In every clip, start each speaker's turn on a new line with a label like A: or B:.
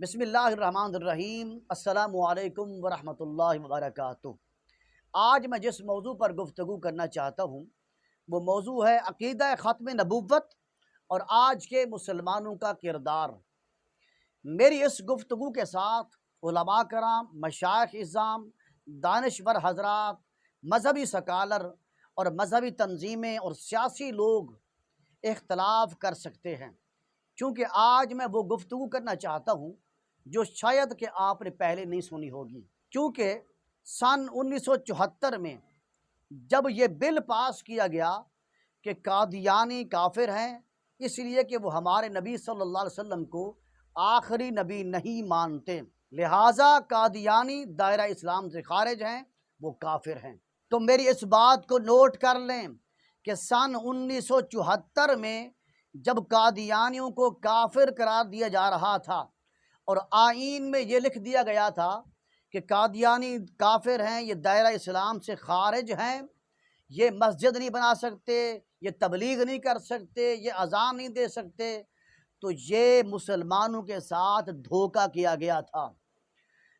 A: بسم اللہ الرحمن الرحیم۔ السلام علیکم ورحمۃ اللہ وبرکاتہ۔ آج میں جس موضوع پر گفتگو کرنا چاہتا ہوں وہ موضوع ہے عقیدہ ختم نبوت اور آج کے مسلمانوں کا کردار۔ میری اس گفتگو کے ساتھ علماء کرام، مشائخ اعظام، دانشور حضرات، مذہبی سکالر اور مذہبی تنظیمیں اور سیاسی لوگ اختلاف کر سکتے ہیں، چونکہ آج میں وہ گفتگو کرنا چاہتا ہوں جو شاید کہ آپ نے پہلے نہیں سنی ہوگی۔ کیونکہ سن 1974 میں جب یہ بل پاس کیا گیا کہ قادیانی کافر ہیں، اس لیے کہ وہ ہمارے نبی صلی اللہ علیہ وسلم کو آخری نبی نہیں مانتے، لہٰذا قادیانی دائرہ اسلام سے خارج ہیں، وہ کافر ہیں۔ تو میری اس بات کو نوٹ کر لیں کہ سن 1974 میں جب قادیانیوں کو کافر قرار دیا جا رہا تھا اور آئین میں یہ لکھ دیا گیا تھا کہ قادیانی کافر ہیں، یہ دائرہ اسلام سے خارج ہیں، یہ مسجد نہیں بنا سکتے، یہ تبلیغ نہیں کر سکتے، یہ اذان نہیں دے سکتے، تو یہ مسلمانوں کے ساتھ دھوکہ کیا گیا تھا۔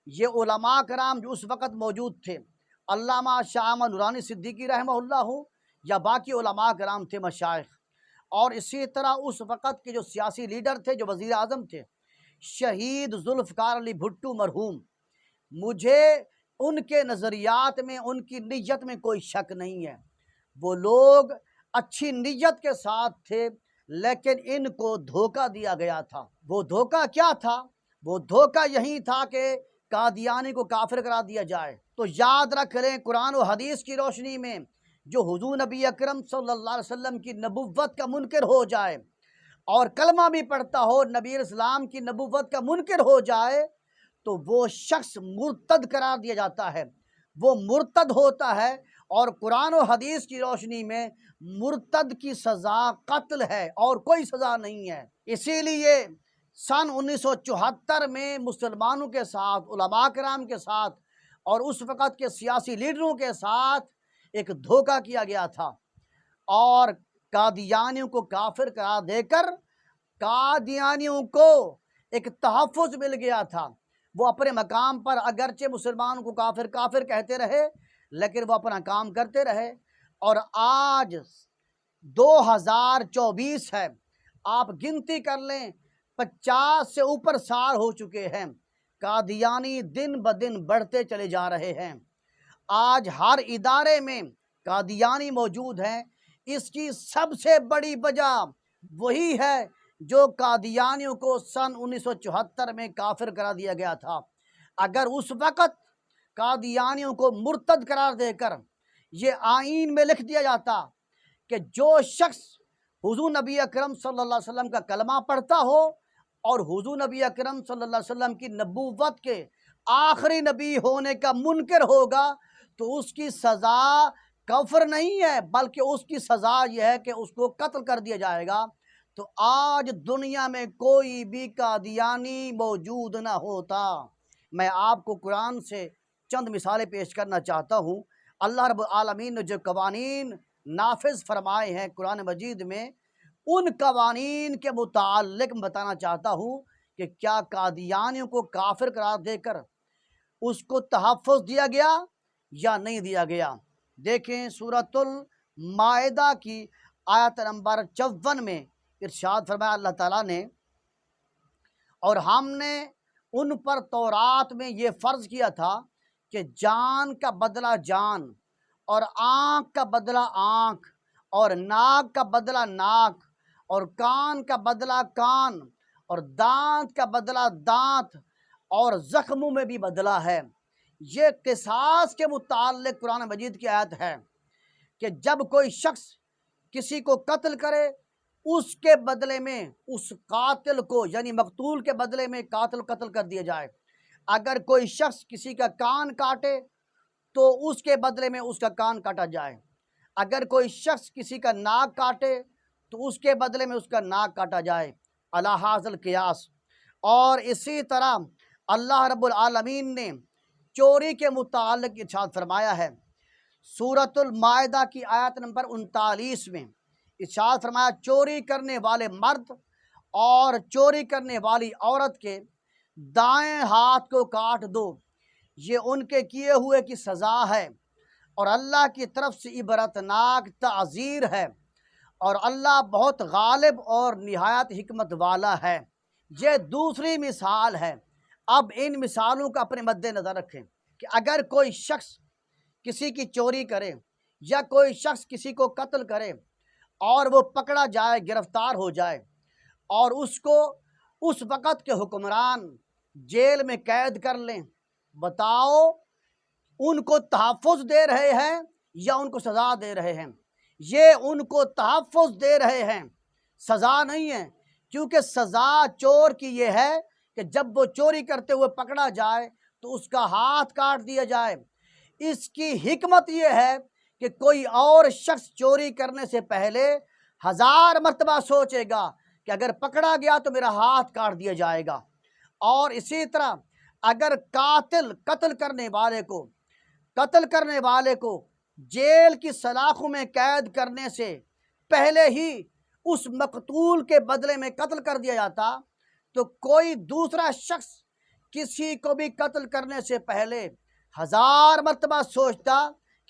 A: یہ علماء کرام جو اس وقت موجود تھے، علامہ شاہ احمد نورانی صدیقی رحمہ اللہ ہوں یا باقی علماء کرام تھے، مشائخ، اور اسی طرح اس وقت کے جو سیاسی لیڈر تھے، جو وزیر اعظم تھے، شہید ذوالفقار علی بھٹو مرحوم، مجھے ان کے نظریات میں، ان کی نیت میں کوئی شک نہیں ہے۔ وہ لوگ اچھی نیت کے ساتھ تھے، لیکن ان کو دھوکہ دیا گیا تھا۔ وہ دھوکہ کیا تھا؟ وہ دھوکہ یہی تھا کہ قادیانی کو کافر کرا دیا جائے۔ تو یاد رکھ لیں، قرآن و حدیث کی روشنی میں جو حضور نبی اکرم صلی اللہ علیہ وسلم کی نبوت کا منکر ہو جائے اور کلمہ بھی پڑھتا ہو، نبی اسلام کی نبوت کا منکر ہو جائے، تو وہ شخص مرتد قرار دیا جاتا ہے، وہ مرتد ہوتا ہے، اور قرآن و حدیث کی روشنی میں مرتد کی سزا قتل ہے اور کوئی سزا نہیں ہے۔ اسی لیے سن 1974 میں مسلمانوں کے ساتھ، علماء کرام کے ساتھ اور اس وقت کے سیاسی لیڈروں کے ساتھ ایک دھوکہ کیا گیا تھا، اور قادیانیوں کو کافر قرار دے کر قادیانیوں کو ایک تحفظ مل گیا تھا۔ وہ اپنے مقام پر اگرچہ مسلمانوں کو کافر کافر کہتے رہے، لیکن وہ اپنا کام کرتے رہے، اور آج 2024 ہے، آپ گنتی کر لیں، 50 سے اوپر سال ہو چکے ہیں، قادیانی دن بدن بڑھتے چلے جا رہے ہیں۔ آج ہر ادارے میں قادیانی موجود ہیں۔ اس کی سب سے بڑی وجہ وہی ہے جو قادیانیوں کو سن 1974 میں کافر قرار دیا گیا تھا۔ اگر اس وقت قادیانیوں کو مرتد قرار دے کر یہ آئین میں لکھ دیا جاتا کہ جو شخص حضور نبی اکرم صلی اللہ علیہ وسلم کا کلمہ پڑھتا ہو اور حضور نبی اکرم صلی اللہ علیہ وسلم کی نبوت کے آخری نبی ہونے کا منکر ہوگا، تو اس کی سزا کفر نہیں ہے، بلکہ اس کی سزا یہ ہے کہ اس کو قتل کر دیا جائے گا۔ تو آج دنیا میں کوئی بھی قادیانی موجود نہ ہوتا۔ میں آپ کو قرآن سے چند مثالیں پیش کرنا چاہتا ہوں۔ اللہ رب العالمین نے جو قوانین نافذ فرمائے ہیں قرآن مجید میں، ان قوانین کے متعلق بتانا چاہتا ہوں کہ کیا قادیانیوں کو کافر قرار دے کر اس کو تحفظ دیا گیا یا نہیں دیا گیا۔ دیکھیں سورۃ المائدہ کی آیت نمبر 54 میں ارشاد فرمایا اللہ تعالیٰ نے، اور ہم نے ان پر تورات میں یہ فرض کیا تھا کہ جان کا بدلہ جان، اور آنکھ کا بدلہ آنکھ، اور ناک کا بدلہ ناک، اور کان کا بدلہ کان، اور دانت کا بدلہ دانت، اور زخموں میں بھی بدلہ ہے۔ یہ قصاص کے متعلق قرآن مجید کی آیت ہے کہ جب کوئی شخص کسی کو قتل کرے، اس کے بدلے میں اس قاتل کو، یعنی مقتول کے بدلے میں قاتل قتل کر دیا جائے۔ اگر کوئی شخص کسی کا کان کاٹے تو اس کے بدلے میں اس کا کان کاٹا جائے۔ اگر کوئی شخص کسی کا ناک کاٹے تو اس کے بدلے میں اس کا ناک کاٹا جائے، علی ھذا القیاس۔ اور اسی طرح اللہ رب العالمین نے چوری کے متعلق ارشاد فرمایا ہے، سورۃ المائدہ کی آیت نمبر 39 میں ارشاد فرمایا، چوری کرنے والے مرد اور چوری کرنے والی عورت کے دائیں ہاتھ کو کاٹ دو، یہ ان کے کیے ہوئے کی سزا ہے، اور اللہ کی طرف سے عبرتناک تعزیر ہے، اور اللہ بہت غالب اور نہایت حکمت والا ہے۔ یہ دوسری مثال ہے۔ اب ان مثالوں کا اپنے مد نظر رکھیں کہ اگر کوئی شخص کسی کی چوری کرے یا کوئی شخص کسی کو قتل کرے اور وہ پکڑا جائے، گرفتار ہو جائے، اور اس کو اس وقت کے حکمران جیل میں قید کر لیں، بتاؤ ان کو تحفظ دے رہے ہیں یا ان کو سزا دے رہے ہیں؟ یہ ان کو تحفظ دے رہے ہیں، سزا نہیں ہے، کیونکہ سزا چور کی یہ ہے کہ جب وہ چوری کرتے ہوئے پکڑا جائے تو اس کا ہاتھ کاٹ دیا جائے۔ اس کی حکمت یہ ہے کہ کوئی اور شخص چوری کرنے سے پہلے 1000 مرتبہ سوچے گا کہ اگر پکڑا گیا تو میرا ہاتھ کاٹ دیا جائے گا۔ اور اسی طرح اگر قاتل قتل کرنے والے کو جیل کی سلاخوں میں قید کرنے سے پہلے ہی اس مقتول کے بدلے میں قتل کر دیا جاتا، تو کوئی دوسرا شخص کسی کو بھی قتل کرنے سے پہلے 1000 مرتبہ سوچتا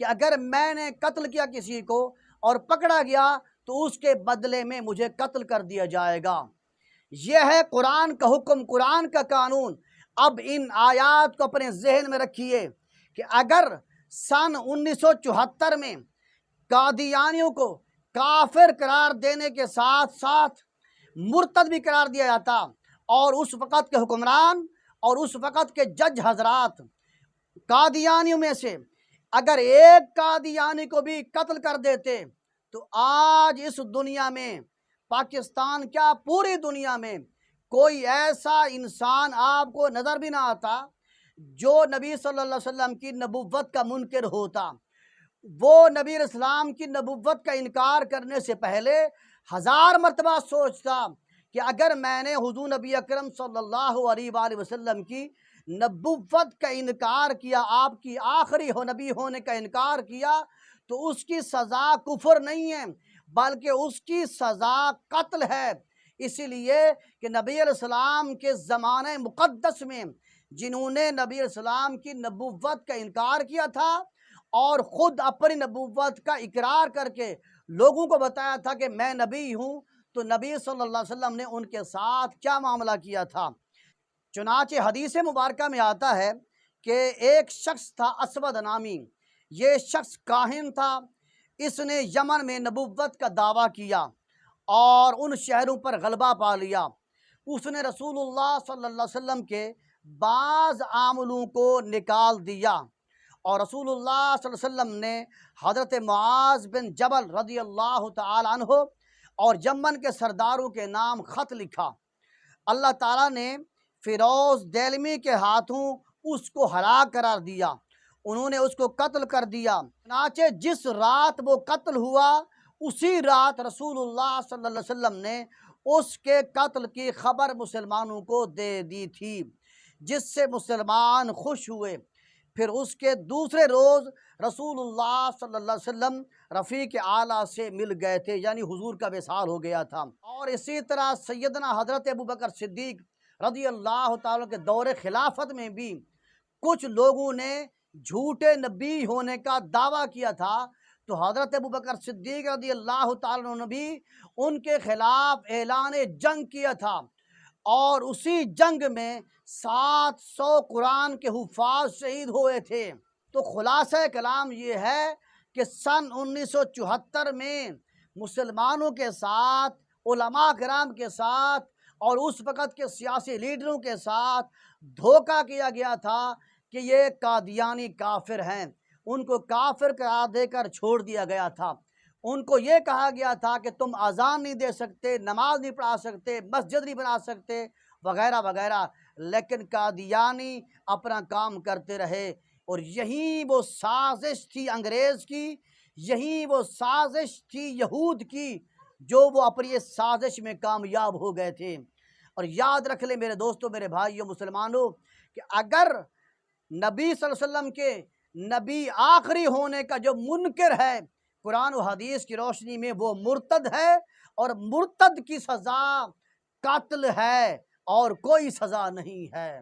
A: کہ اگر میں نے قتل کیا کسی کو اور پکڑا گیا تو اس کے بدلے میں مجھے قتل کر دیا جائے گا۔ یہ ہے قرآن کا حکم، قرآن کا قانون۔ اب ان آیات کو اپنے ذہن میں رکھیے کہ اگر سن 1974 میں قادیانیوں کو کافر قرار دینے کے ساتھ ساتھ مرتد بھی قرار دیا جاتا، اور اس وقت کے حکمران اور اس وقت کے جج حضرات قادیانیوں میں سے اگر ایک قادیانی کو بھی قتل کر دیتے، تو آج اس دنیا میں، پاکستان کیا پوری دنیا میں، کوئی ایسا انسان آپ کو نظر بھی نہ آتا جو نبی صلی اللہ علیہ وسلم کی نبوت کا منکر ہوتا۔ وہ نبی علیہ السلام کی نبوت کا انکار کرنے سے پہلے 1000 مرتبہ سوچتا کہ اگر میں نے حضور نبی اکرم صلی اللہ علیہ وآلہ وسلم کی نبوت کا انکار کیا، آپ کی آخری نبی ہونے کا انکار کیا، تو اس کی سزا کفر نہیں ہے بلکہ اس کی سزا قتل ہے۔ اسی لیے کہ نبی علیہ السلام کے زمانہ مقدس میں جنہوں نے نبی علیہ السلام کی نبوت کا انکار کیا تھا اور خود اپنی نبوت کا اقرار کر کے لوگوں کو بتایا تھا کہ میں نبی ہوں، تو نبی صلی اللہ علیہ وسلم نے ان کے ساتھ کیا معاملہ کیا تھا۔ چنانچہ حدیث مبارکہ میں آتا ہے کہ ایک شخص تھا اسود نامی، یہ شخص کاہن تھا، اس نے یمن میں نبوت کا دعویٰ کیا اور ان شہروں پر غلبہ پا لیا۔ اس نے رسول اللہ صلی اللہ علیہ وسلم کے بعض عاملوں کو نکال دیا، اور رسول اللہ صلی اللہ علیہ وسلم نے حضرت معاذ بن جبل رضی اللہ تعالی عنہ اور یمن کے سرداروں کے نام خط لکھا۔ اللہ تعالیٰ نے فیروز دیلمی کے ہاتھوں اس کو ہلاک قرار دیا، انہوں نے اس کو قتل کر دیا۔ چنانچہ جس رات وہ قتل ہوا اسی رات رسول اللہ صلی اللہ علیہ وسلم نے اس کے قتل کی خبر مسلمانوں کو دے دی تھی، جس سے مسلمان خوش ہوئے۔ پھر اس کے دوسرے روز رسول اللہ صلی اللہ علیہ وسلم رفیق اعلیٰ سے مل گئے تھے، یعنی حضور کا وصال ہو گیا تھا۔ اور اسی طرح سیدنا حضرت ابوبکر صدیق رضی اللہ تعالیٰ کے دور خلافت میں بھی کچھ لوگوں نے جھوٹے نبی ہونے کا دعویٰ کیا تھا، تو حضرت ابوبکر صدیق رضی اللہ تعالیٰ نے بھی ان کے خلاف اعلان جنگ کیا تھا، اور اسی جنگ میں 700 قرآن کے حفاظ شہید ہوئے تھے۔ تو خلاصہ کلام یہ ہے کہ سن 1974 میں مسلمانوں کے ساتھ، علماء کرام کے ساتھ اور اس وقت کے سیاسی لیڈروں کے ساتھ دھوکہ کیا گیا تھا کہ یہ قادیانی کافر ہیں، ان کو کافر قرار دے کر چھوڑ دیا گیا تھا۔ ان کو یہ کہا گیا تھا کہ تم اذان نہیں دے سکتے، نماز نہیں پڑھا سکتے، مسجد نہیں بنا سکتے، وغیرہ وغیرہ، لیکن قادیانی اپنا کام کرتے رہے۔ اور یہی وہ سازش تھی انگریز کی، یہی وہ سازش تھی یہود کی، جو وہ اپنی اس سازش میں کامیاب ہو گئے تھے۔ اور یاد رکھ لیں میرے دوستوں، میرے بھائیوں مسلمانوں، کہ اگر نبی صلی اللہ علیہ وسلم کے نبی آخری ہونے کا جو منکر ہے، قرآن و حدیث کی روشنی میں وہ مرتد ہے، اور مرتد کی سزا قتل ہے، اور کوئی سزا نہیں ہے۔